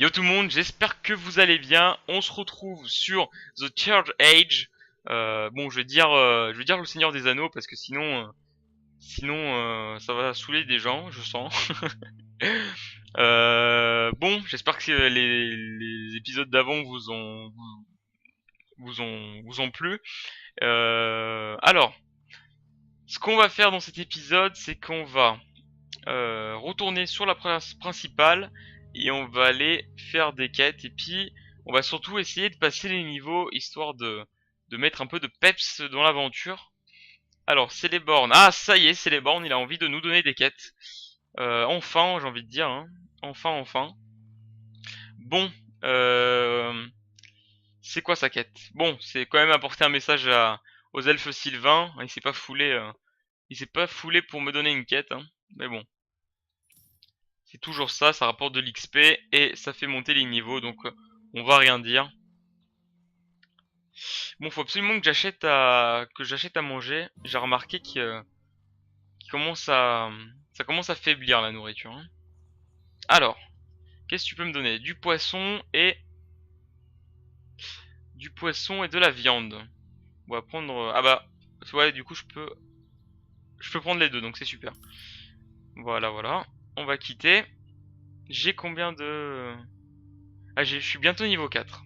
Hello tout le monde, j'espère que vous allez bien. On se retrouve sur The Third Age. Bon, je vais dire le Seigneur des Anneaux parce que sinon, ça va saouler des gens, je sens. Bon, j'espère que les épisodes d'avant vous ont plu. Alors, ce qu'on va faire dans cet épisode, c'est qu'on va retourner sur la principale et on va aller faire des quêtes et puis on va surtout essayer de passer les niveaux histoire de mettre un peu de peps dans l'aventure. Alors Celeborn, ah ça y est, Celeborn il a envie de nous donner des quêtes. Enfin j'ai envie de dire, hein. Enfin. Bon, c'est quoi sa quête? Bon, c'est quand même apporter un message aux elfes sylvains. Il s'est pas foulé pour me donner une quête, hein. Mais bon. C'est toujours ça, ça rapporte de l'XP et ça fait monter les niveaux, donc on va rien dire. Bon, faut absolument que j'achète à manger. J'ai remarqué qu'il ça commence à faiblir la nourriture, hein. Alors, qu'est-ce que tu peux me donner? Du poisson et de la viande. On va prendre, ah bah, ouais, du coup je peux prendre les deux, donc c'est super. Voilà. On va quitter. J'ai combien de, ah, je suis bientôt niveau 4.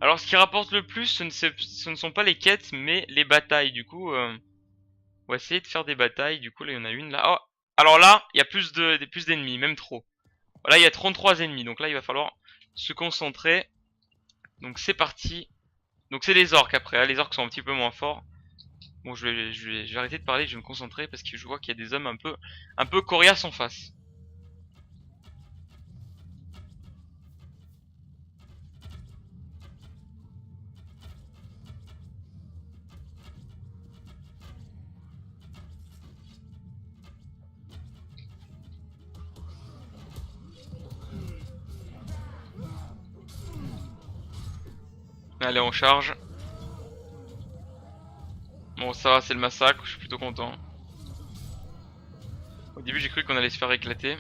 Alors, ce qui rapporte le plus, ce ne sont pas les quêtes, mais les batailles. Du coup, on va essayer de faire des batailles. Du coup, là, il y en a une là. Oh, alors là, il y a plus d'ennemis, même trop. Voilà, il y a 33 ennemis. Donc là, il va falloir se concentrer. Donc c'est parti. Donc c'est les orques après, hein. Les orques sont un petit peu moins forts. Bon, je vais arrêter de parler, je vais me concentrer parce que je vois qu'il y a des hommes un peu coriaces en face. Allez, on charge. Bon, ça va, c'est le massacre, je suis plutôt content. Au début, j'ai cru qu'on allait se faire éclater.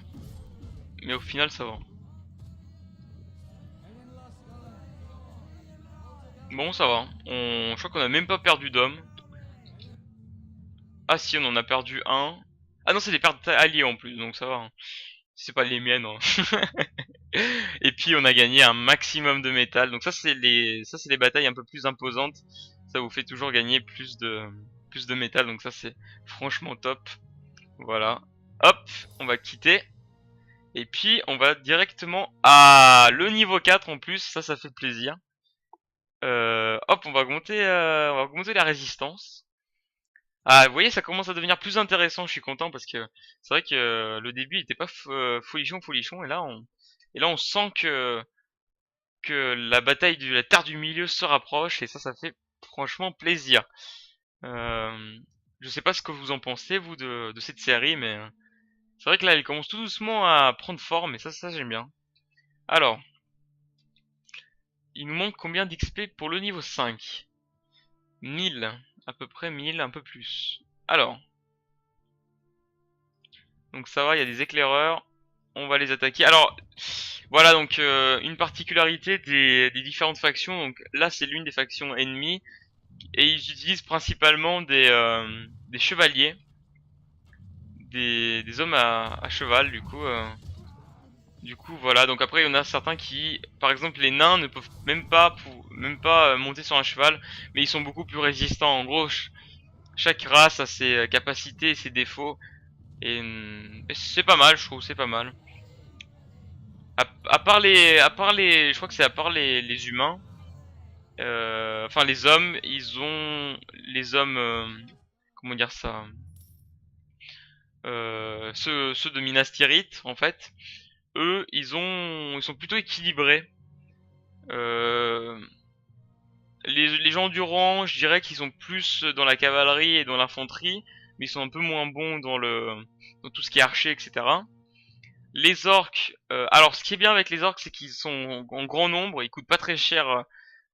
Mais au final, ça va. Bon, ça va. Je crois qu'on a même pas perdu d'hommes. Ah si, on en a perdu un. Ah non, c'est des pertes alliées en plus, donc ça va, hein. C'est pas les miennes, hein. Et puis on a gagné un maximum de métal. Donc ça c'est les batailles un peu plus imposantes. Ça vous fait toujours gagner plus de métal. Donc ça c'est franchement top. Voilà. Hop, on va quitter. Et puis on va directement à le niveau 4 en plus. Ça fait plaisir. Hop, on va augmenter la résistance. Ah, vous voyez, ça commence à devenir plus intéressant. Je suis content parce que c'est vrai que le début il était pas folichon, et là on sent que la bataille de la Terre du Milieu se rapproche et ça fait franchement plaisir. Euh, je sais pas ce que vous en pensez vous de cette série, mais c'est vrai que là elle commence tout doucement à prendre forme et ça j'aime bien. Alors, il nous manque combien d'XP pour le niveau 5? 1000, à peu près 1000, un peu plus. Alors, donc ça va, il y a des éclaireurs. On va les attaquer. Alors, voilà donc une particularité des différentes factions. Donc là, c'est l'une des factions ennemies et ils utilisent principalement des chevaliers, des hommes à cheval. Du coup, voilà. Donc après, il y en a certains qui, par exemple, les nains ne peuvent même pas monter sur un cheval, mais ils sont beaucoup plus résistants. En gros, chaque race a ses capacités et ses défauts et c'est pas mal, je trouve, c'est pas mal. À part les, je crois que c'est à part les humains, enfin les hommes, les hommes, comment dire ça, ceux de Minas Tirith en fait, eux, ils sont plutôt équilibrés. Euh, les gens du rang, je dirais qu'ils sont plus dans la cavalerie et dans l'infanterie, mais ils sont un peu moins bons dans tout ce qui est archer, etc. Les orques, alors ce qui est bien avec les orques, c'est qu'ils sont en grand nombre, ils coûtent pas très cher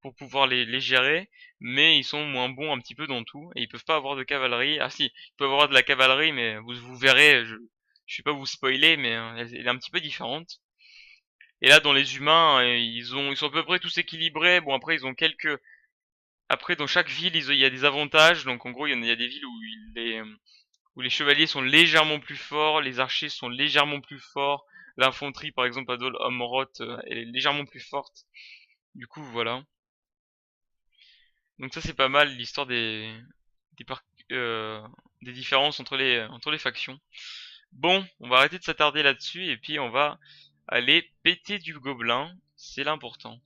pour pouvoir les gérer, mais ils sont moins bons un petit peu dans tout, et ils peuvent pas avoir de cavalerie. Ah si, ils peuvent avoir de la cavalerie, mais vous verrez, je vais pas vous spoiler, mais elle est un petit peu différente. Et là, dans les humains, ils sont à peu près tous équilibrés. Bon, après, ils ont quelques... Après, dans chaque ville, il y a des avantages. Donc, en gros, il y a des villes où les chevaliers sont légèrement plus forts, les archers sont légèrement plus forts. L'infanterie, par exemple, à Dol Amroth, elle est légèrement plus forte. Du coup, voilà. Donc ça, c'est pas mal, l'histoire des, par- euh, des différences entre les factions. Bon, on va arrêter de s'attarder là-dessus, et puis on va aller péter du gobelin. C'est l'important.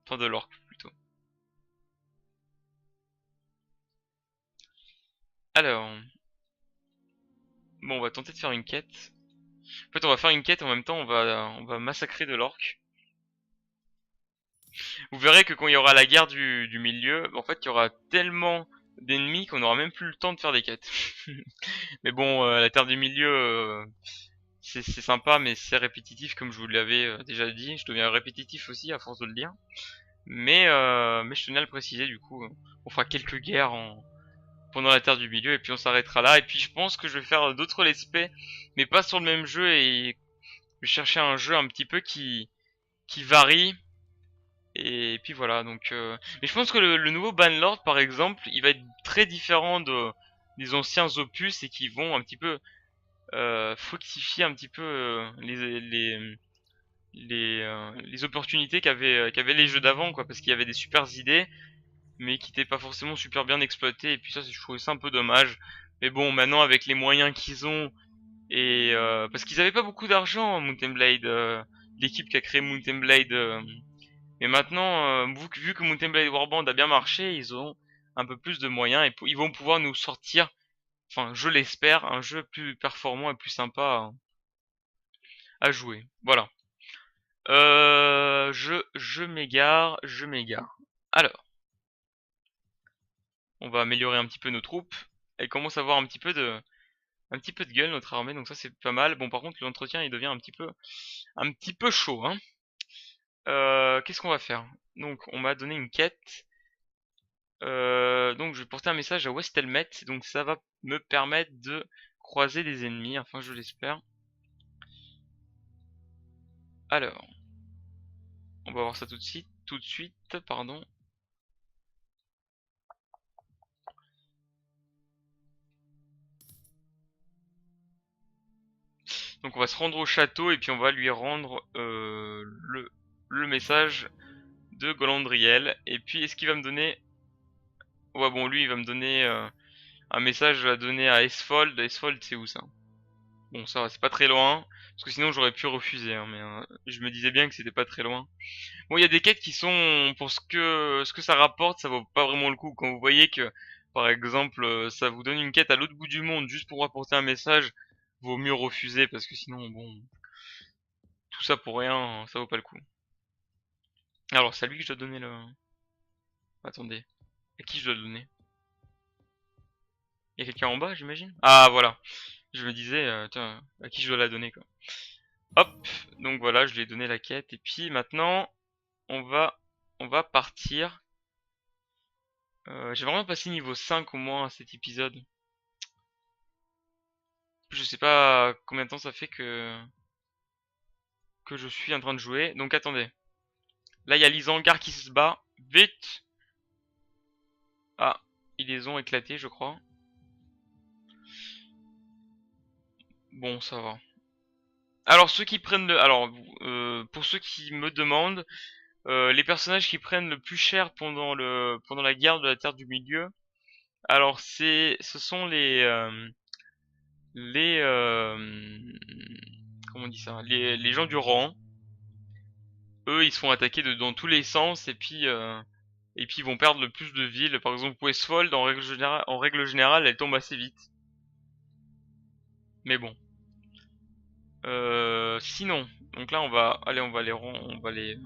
Enfin, de l'orque, plutôt. Alors, bon, on va tenter de faire une quête. En fait, on va faire une quête, et en même temps, on va massacrer de l'orque. Vous verrez que quand il y aura la guerre du milieu, en fait, il y aura tellement d'ennemis qu'on n'aura même plus le temps de faire des quêtes. Mais bon, la terre du milieu, c'est sympa, mais c'est répétitif, comme je vous l'avais déjà dit. Je deviens répétitif aussi à force de le dire. Mais je tenais à le préciser, du coup. On fera quelques guerres pendant la terre du milieu, et puis on s'arrêtera là. Et puis je pense que je vais faire d'autres let's play, mais pas sur le même jeu, et je vais chercher un jeu un petit peu qui varie. Et puis voilà, donc... Mais je pense que le nouveau Banlord, par exemple, il va être très différent des anciens opus, et qui vont un petit peu fructifier un petit peu les opportunités qu'avaient les jeux d'avant, quoi, parce qu'il y avait des super idées, mais qui n'étaient pas forcément super bien exploitées, et puis ça, je trouvais ça un peu dommage. Mais bon, maintenant, avec les moyens qu'ils ont, et parce qu'ils avaient pas beaucoup d'argent, Mountain Blade, l'équipe qui a créé Mountain Blade, mais maintenant, vu que Mountain Blade Warband a bien marché, ils ont un peu plus de moyens, et ils vont pouvoir nous sortir, enfin, je l'espère, un jeu plus performant et plus sympa à jouer. Voilà. Je m'égare, je m'égare. Alors, on va améliorer un petit peu nos troupes. Elle commence à avoir un petit peu de gueule, notre armée, donc ça c'est pas mal. Bon, par contre, l'entretien il devient un petit peu chaud, hein. Qu'est-ce qu'on va faire? Donc, on m'a donné une quête. Donc, je vais porter un message à Westelmet, donc ça va me permettre de croiser des ennemis, enfin je l'espère. Alors, on va voir ça tout de suite, pardon. Donc on va se rendre au château et puis on va lui rendre le message de Golandriel. Et puis est-ce qu'il va me donner... Ouais bon lui il va me donner un message à donner à Esfold. Esfold c'est où ça? Bon ça va, c'est pas très loin. Parce que sinon j'aurais pu refuser, hein, mais je me disais bien que c'était pas très loin. Bon il y a des quêtes qui sont... Pour ce que ça rapporte, ça vaut pas vraiment le coup. Quand vous voyez que par exemple ça vous donne une quête à l'autre bout du monde juste pour apporter un message, vaut mieux refuser parce que sinon bon... Tout ça pour rien, ça vaut pas le coup. Alors, c'est à lui que je dois donner le... Attendez. À qui je dois le donner? Il y a quelqu'un en bas, j'imagine? Ah, voilà. Je me disais, tiens, à qui je dois la donner, quoi. Hop. Donc voilà, je lui ai donné la quête. Et puis, maintenant, on va, on va partir. J'ai vraiment passé niveau 5 au moins à cet épisode. Je sais pas combien de temps ça fait que je suis en train de jouer. Donc, attendez. Là, il y a l'Isangar qui se bat. Vite! Ah, ils les ont éclatés, je crois. Bon, ça va. Alors ceux qui prennent le, alors pour ceux qui me demandent, les personnages qui prennent le plus cher pendant la guerre de la Terre du Milieu, alors ce sont les comment on dit ça, les gens du rang. Eux ils se font attaquer dans tous les sens et puis ils vont perdre le plus de villes. Par exemple Westfold en règle générale elle tombe assez vite. Mais bon. Sinon, donc là on va aller on va les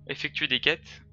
effectuer des quêtes.